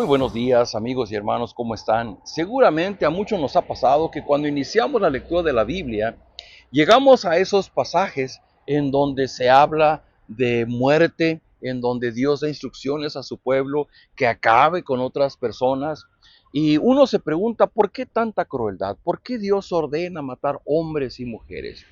Muy buenos días, amigos y hermanos, ¿cómo están? Seguramente a muchos nos ha pasado que cuando iniciamos la lectura de la Biblia, llegamos a esos pasajes en donde se habla de muerte, en donde Dios da instrucciones a su pueblo que acabe con otras personas. Y uno se pregunta, ¿por qué tanta crueldad? ¿Por qué Dios ordena matar hombres y mujeres?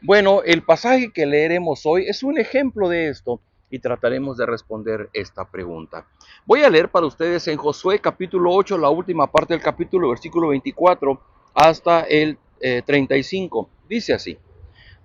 Bueno, el pasaje que leeremos hoy es un ejemplo de esto y trataremos de responder esta pregunta. Voy a leer para ustedes en Josué capítulo 8, la última parte del capítulo, versículo 24 hasta el 35. Dice así: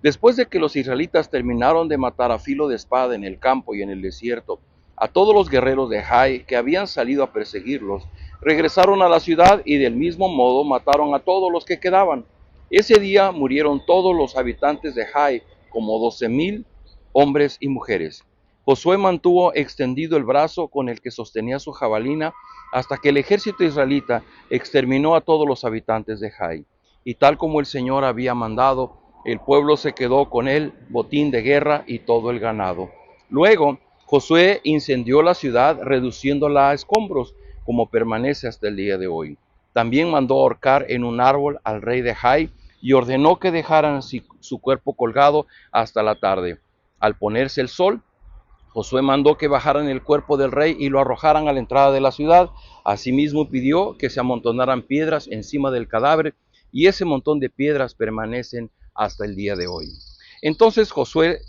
Después de que los israelitas terminaron de matar a filo de espada en el campo y en el desierto a todos los guerreros de Jai que habían salido a perseguirlos, regresaron a la ciudad y del mismo modo mataron a todos los que quedaban. Ese día murieron todos los habitantes de Jai, como 12,000 hombres y mujeres. Josué mantuvo extendido el brazo con el que sostenía su jabalina hasta que el ejército israelita exterminó a todos los habitantes de Jai. Y tal como el Señor había mandado, el pueblo se quedó con el botín de guerra y todo el ganado. Luego Josué incendió la ciudad, reduciéndola a escombros, como permanece hasta el día de hoy. También mandó ahorcar en un árbol al rey de Jai y ordenó que dejaran su cuerpo colgado hasta la tarde. Al ponerse el sol, Josué mandó que bajaran el cuerpo del rey y lo arrojaran a la entrada de la ciudad. Asimismo pidió que se amontonaran piedras encima del cadáver, y ese montón de piedras permanecen hasta el día de hoy. Entonces Josué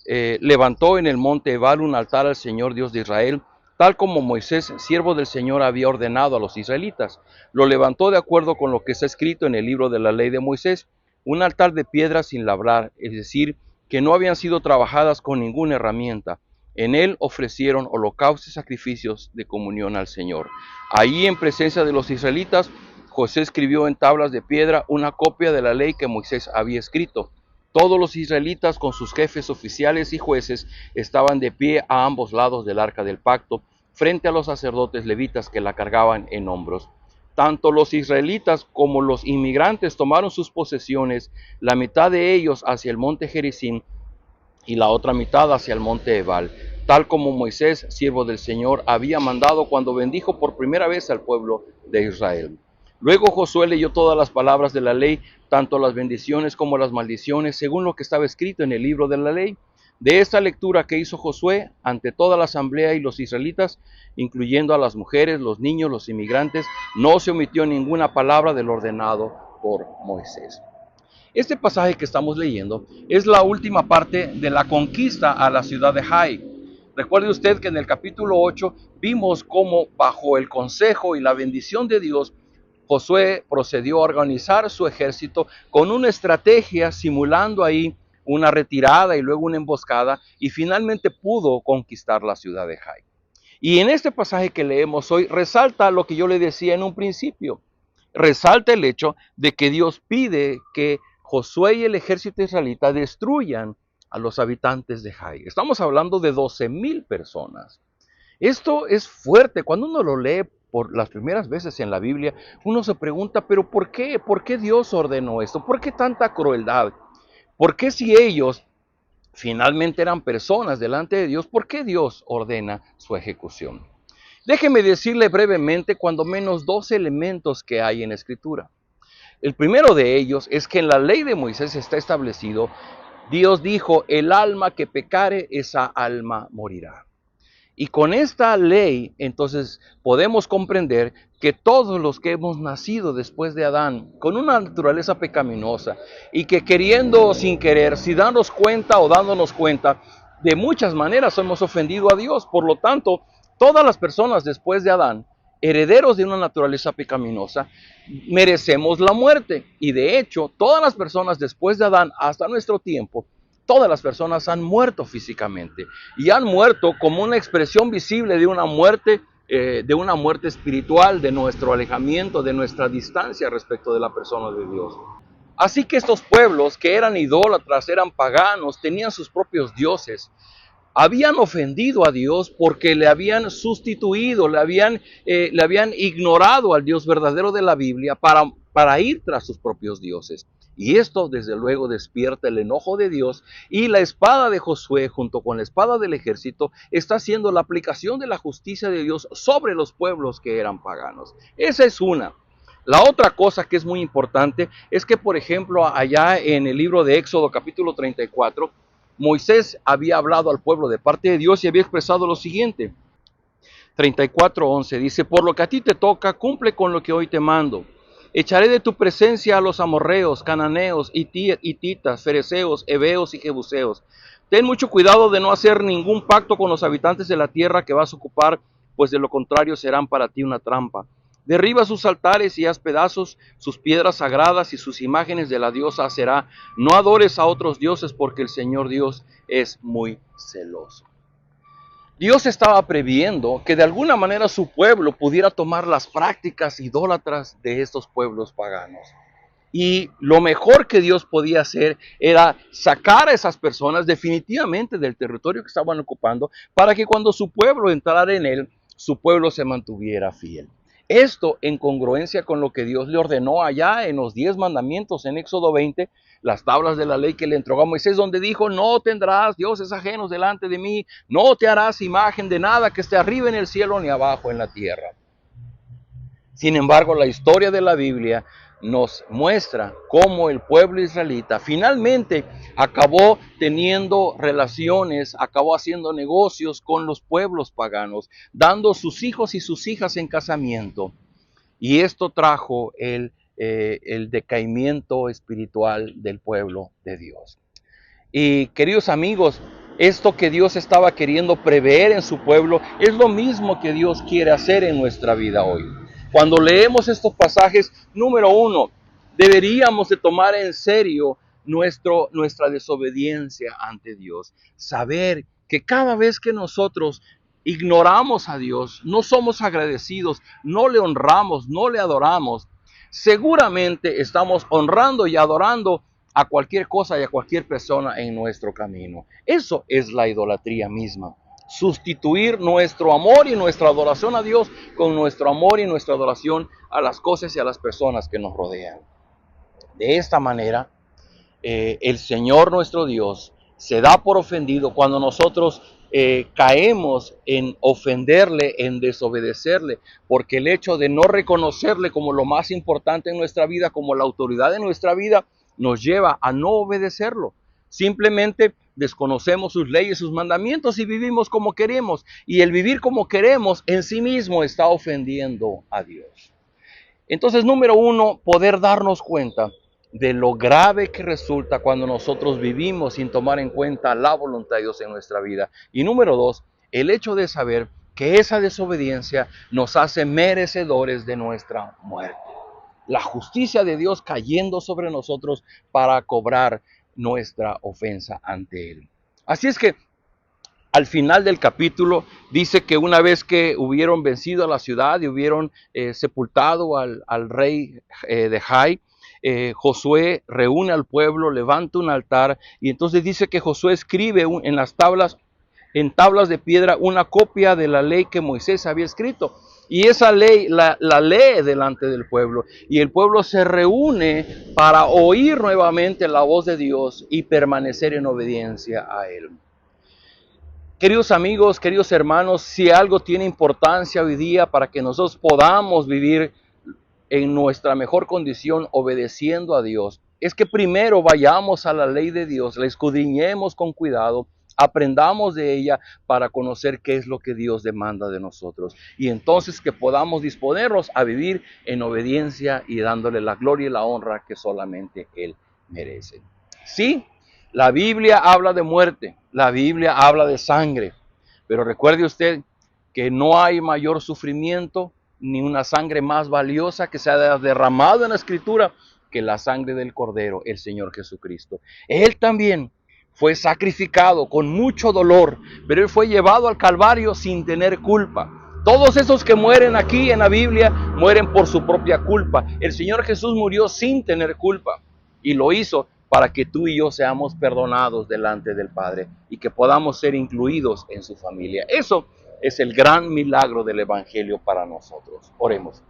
levantó en el monte Ebal un altar al Señor Dios de Israel, tal como Moisés, siervo del Señor, había ordenado a los israelitas. Lo levantó de acuerdo con lo que está escrito en el libro de la ley de Moisés, un altar de piedras sin labrar, es decir, que no habían sido trabajadas con ninguna herramienta. En él ofrecieron holocaustos y sacrificios de comunión al Señor. Ahí, en presencia de los israelitas, José escribió en tablas de piedra una copia de la ley que Moisés había escrito. Todos los israelitas, con sus jefes oficiales y jueces, estaban de pie a ambos lados del arca del pacto, frente a los sacerdotes levitas que la cargaban en hombros. Tanto los israelitas como los inmigrantes tomaron sus posesiones, la mitad de ellos hacia el monte Gerizim y la otra mitad hacia el monte Ebal, tal como Moisés, siervo del Señor, había mandado cuando bendijo por primera vez al pueblo de Israel. Luego Josué leyó todas las palabras de la ley, tanto las bendiciones como las maldiciones, según lo que estaba escrito en el libro de la ley. De esta lectura que hizo Josué ante toda la asamblea y los israelitas, incluyendo a las mujeres, los niños, los inmigrantes, no se omitió ninguna palabra del ordenado por Moisés. Este pasaje que estamos leyendo es la última parte de la conquista a la ciudad de Jai. Recuerde usted que en el capítulo 8 vimos cómo, bajo el consejo y la bendición de Dios, Josué procedió a organizar su ejército con una estrategia simulando ahí una retirada y luego una emboscada, y finalmente pudo conquistar la ciudad de Jai. Y en este pasaje que leemos hoy resalta lo que yo le decía en un principio. Resalta el hecho de que Dios pide que Josué y el ejército israelita destruyan a los habitantes de Jai. Estamos hablando de 12,000 personas. Esto es fuerte. Cuando uno lo lee por las primeras veces en la Biblia, uno se pregunta, ¿pero por qué? ¿Por qué Dios ordenó esto? ¿Por qué tanta crueldad? ¿Por qué, si ellos finalmente eran personas delante de Dios, por qué Dios ordena su ejecución? Déjeme decirle brevemente cuando menos dos elementos que hay en la Escritura. El primero de ellos es que en la ley de Moisés está establecido, Dios dijo, el alma que pecare, esa alma morirá. Y con esta ley, entonces, podemos comprender que todos los que hemos nacido después de Adán, con una naturaleza pecaminosa, y que queriendo o sin querer, sin darnos cuenta o dándonos cuenta, de muchas maneras hemos ofendido a Dios. Por lo tanto, todas las personas después de Adán, herederos de una naturaleza pecaminosa, merecemos la muerte. Y de hecho, todas las personas después de Adán hasta nuestro tiempo, todas las personas han muerto físicamente y han muerto como una expresión visible de una muerte espiritual, de nuestro alejamiento, de nuestra distancia respecto de la persona de Dios. Así que estos pueblos que eran idólatras, eran paganos, tenían sus propios dioses, habían ofendido a Dios porque le habían sustituido, le habían ignorado al Dios verdadero de la Biblia para ir tras sus propios dioses. Y esto desde luego despierta el enojo de Dios, y la espada de Josué junto con la espada del ejército está haciendo la aplicación de la justicia de Dios sobre los pueblos que eran paganos. Esa es una. La otra cosa que es muy importante es que, por ejemplo, allá en el libro de Éxodo capítulo 34, Moisés había hablado al pueblo de parte de Dios y había expresado lo siguiente. 34:11 dice: por lo que a ti te toca, cumple con lo que hoy te mando. Echaré de tu presencia a los amorreos, cananeos, hititas, fereceos, heveos y jebuseos. Ten mucho cuidado de no hacer ningún pacto con los habitantes de la tierra que vas a ocupar, pues de lo contrario serán para ti una trampa. Derriba sus altares y haz pedazos sus piedras sagradas y sus imágenes de la diosa Aserá. No adores a otros dioses, porque el Señor Dios es muy celoso. Dios estaba previendo que de alguna manera su pueblo pudiera tomar las prácticas idólatras de estos pueblos paganos. Y lo mejor que Dios podía hacer era sacar a esas personas definitivamente del territorio que estaban ocupando, para que cuando su pueblo entrara en él, su pueblo se mantuviera fiel. Esto en congruencia con lo que Dios le ordenó allá en los 10 mandamientos en Éxodo 20, las tablas de la ley que le entregó a Moisés, donde dijo: no tendrás dioses ajenos delante de mí, no te harás imagen de nada que esté arriba en el cielo ni abajo en la tierra. Sin embargo, la historia de la Biblia nos muestra cómo el pueblo israelita finalmente acabó teniendo relaciones, acabó haciendo negocios con los pueblos paganos, dando sus hijos y sus hijas en casamiento. Y esto trajo el decaimiento espiritual del pueblo de Dios. Y queridos amigos, esto que Dios estaba queriendo prever en su pueblo es lo mismo que Dios quiere hacer en nuestra vida hoy. Cuando leemos estos pasajes, número uno, deberíamos de tomar en serio nuestra desobediencia ante Dios. Saber que cada vez que nosotros ignoramos a Dios, no somos agradecidos, no le honramos, no le adoramos, seguramente estamos honrando y adorando a cualquier cosa y a cualquier persona en nuestro camino. Eso es la idolatría misma. Sustituir nuestro amor y nuestra adoración a Dios con nuestro amor y nuestra adoración a las cosas y a las personas que nos rodean. De esta manera, el Señor nuestro Dios se da por ofendido cuando nosotros caemos en ofenderle, en desobedecerle, porque el hecho de no reconocerle como lo más importante en nuestra vida, como la autoridad de nuestra vida, nos lleva a no obedecerlo. Simplemente desconocemos sus leyes, sus mandamientos y vivimos como queremos. Y el vivir como queremos en sí mismo está ofendiendo a Dios. Entonces, número uno, poder darnos cuenta de lo grave que resulta cuando nosotros vivimos sin tomar en cuenta la voluntad de Dios en nuestra vida. Y número dos, el hecho de saber que esa desobediencia nos hace merecedores de nuestra muerte. La justicia de Dios cayendo sobre nosotros para cobrar nuestra ofensa ante Él. Así es que al final del capítulo dice que una vez que hubieron vencido a la ciudad y hubieron sepultado al rey de Jai, Josué reúne al pueblo, levanta un altar, y entonces dice que Josué escribe en tablas de piedra, una copia de la ley que Moisés había escrito. Y esa ley la lee delante del pueblo, y el pueblo se reúne para oír nuevamente la voz de Dios y permanecer en obediencia a Él. Queridos amigos, queridos hermanos, si algo tiene importancia hoy día para que nosotros podamos vivir en nuestra mejor condición obedeciendo a Dios, es que primero vayamos a la ley de Dios, la escudriñemos con cuidado, aprendamos de ella para conocer qué es lo que Dios demanda de nosotros. Y entonces que podamos disponernos a vivir en obediencia y dándole la gloria y la honra que solamente Él merece. Sí, la Biblia habla de muerte, la Biblia habla de sangre, pero recuerde usted que no hay mayor sufrimiento ni una sangre más valiosa que se haya derramado en la Escritura que la sangre del Cordero, el Señor Jesucristo. Él también fue sacrificado con mucho dolor, pero Él fue llevado al Calvario sin tener culpa. Todos esos que mueren aquí en la Biblia mueren por su propia culpa. El Señor Jesús murió sin tener culpa y lo hizo para que tú y yo seamos perdonados delante del Padre y que podamos ser incluidos en su familia. Eso es el gran milagro del Evangelio para nosotros. Oremos.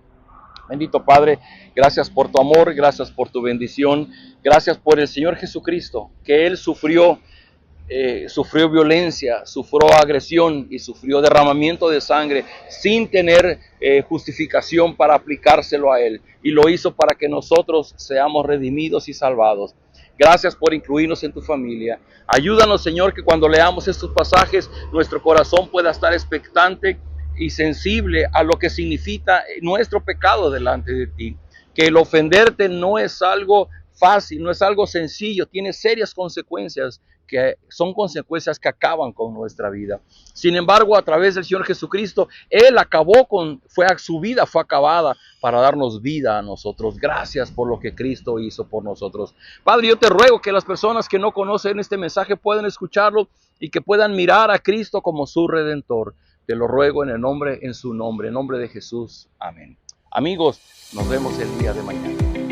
Bendito Padre, gracias por tu amor, gracias por tu bendición, gracias por el Señor Jesucristo, que Él sufrió violencia, sufrió agresión y sufrió derramamiento de sangre sin tener justificación para aplicárselo a Él. Y lo hizo para que nosotros seamos redimidos y salvados. Gracias por incluirnos en tu familia. Ayúdanos, Señor, que cuando leamos estos pasajes, nuestro corazón pueda estar expectante y sensible a lo que significa nuestro pecado delante de ti. Que el ofenderte no es algo fácil, no es algo sencillo, tiene serias consecuencias que son consecuencias que acaban con nuestra vida. Sin embargo, a través del Señor Jesucristo, Él su vida fue acabada para darnos vida a nosotros. Gracias por lo que Cristo hizo por nosotros. Padre, yo te ruego que las personas que no conocen este mensaje puedan escucharlo y que puedan mirar a Cristo como su Redentor. Te lo ruego en nombre de Jesús. Amén. Amigos, nos vemos el día de mañana.